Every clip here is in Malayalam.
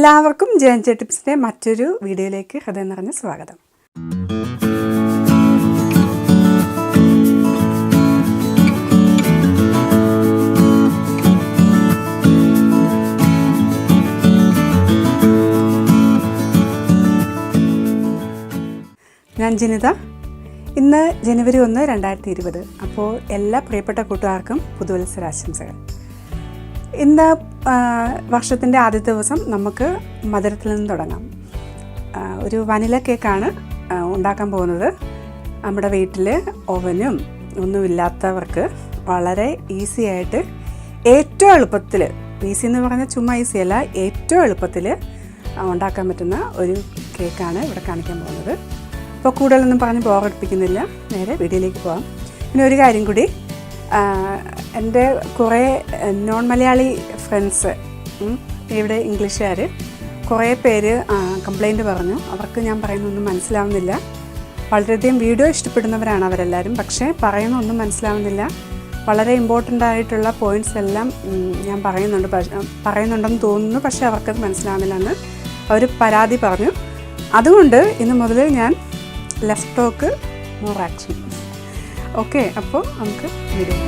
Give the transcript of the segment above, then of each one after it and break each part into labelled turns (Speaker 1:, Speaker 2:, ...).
Speaker 1: എല്ലാവർക്കും ജെ ടിപ്സിൻ്റെ മറ്റൊരു വീഡിയോയിലേക്ക് ഹൃദയം നിറഞ്ഞ സ്വാഗതം. ഞാൻ ജിനിത. ഇന്ന് ജനുവരി 1, 2020. അപ്പോൾ എല്ലാ പ്രിയപ്പെട്ട കൂട്ടുകാർക്കും പുതുവത്സരാശംസകൾ. ഇന്ന് വർഷത്തിൻ്റെ ആദ്യത്തെ ദിവസം നമുക്ക് മധുരത്തിൽ നിന്ന് തുടങ്ങാം. ഒരു വനില കേക്കാണ് ഉണ്ടാക്കാൻ പോകുന്നത്. നമ്മുടെ വീട്ടിൽ ഓവനും ഒന്നുമില്ലാത്തവർക്ക് വളരെ ഈസി ആയിട്ട്, ഏറ്റവും എളുപ്പത്തിൽ, ഈസി എന്ന് പറഞ്ഞാൽ ചുമ്മാ ഈസി അല്ല, ഏറ്റവും എളുപ്പത്തിൽ ഉണ്ടാക്കാൻ പറ്റുന്ന ഒരു കേക്കാണ് ഇവിടെ കാണിക്കാൻ പോകുന്നത്. അപ്പോൾ കൂടുതലൊന്നും പറഞ്ഞ് ബോറടിപ്പിക്കുന്നില്ല, നേരെ വീഡിയോയിലേക്ക് പോകാം. പിന്നെ ഒരു കാര്യം കൂടി, എൻ്റെ കുറേ നോൺ മലയാളി ഫ്രണ്ട്സ്, ഇവിടെ ഇംഗ്ലീഷുകാർ കുറേ പേര് കംപ്ലൈൻറ്റ് പറഞ്ഞു. അവർക്ക് ഞാൻ പറയുന്നൊന്നും മനസ്സിലാവുന്നില്ല. വളരെയധികം വീഡിയോ ഇഷ്ടപ്പെടുന്നവരാണ് അവരെല്ലാവരും, പക്ഷേ പറയുന്നൊന്നും മനസ്സിലാവുന്നില്ല. വളരെ ഇമ്പോർട്ടൻ്റ് ആയിട്ടുള്ള പോയിൻറ്റ്സ് എല്ലാം ഞാൻ പറയുന്നുണ്ടെന്ന് തോന്നുന്നു, പക്ഷേ അവർക്കത് മനസ്സിലാവുന്നില്ല എന്ന് അവർ പരാതി പറഞ്ഞു. അതുകൊണ്ട് ഇന്ന് മുതൽ ഞാൻ less talk more action. Okay, അപ്പോൾ നമുക്ക് വീഡിയോ.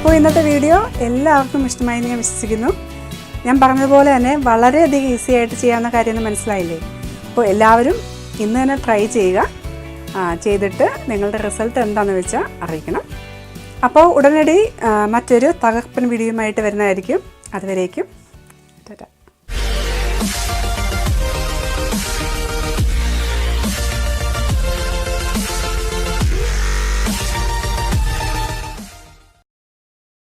Speaker 1: അപ്പോൾ ഇന്നത്തെ വീഡിയോ എല്ലാവർക്കും ഇഷ്ടമായി എന്ന് ഞാൻ വിശ്വസിക്കുന്നു. ഞാൻ പറഞ്ഞതുപോലെ തന്നെ വളരെയധികം ഈസി ആയിട്ട് ചെയ്യാവുന്ന കാര്യമെന്ന് മനസ്സിലായില്ലേ? അപ്പോൾ എല്ലാവരും ഇന്ന് തന്നെ ട്രൈ ചെയ്യുക. ചെയ്തിട്ട് നിങ്ങളുടെ റിസൾട്ട് എന്താണെന്ന് വെച്ചാൽ അറിയിക്കണം. അപ്പോൾ ഉടനടി മറ്റൊരു തകർപ്പൻ വീഡിയോയുമായിട്ട് വരുന്നതായിരിക്കും. അതുവരേക്കും ടാറ്റാ.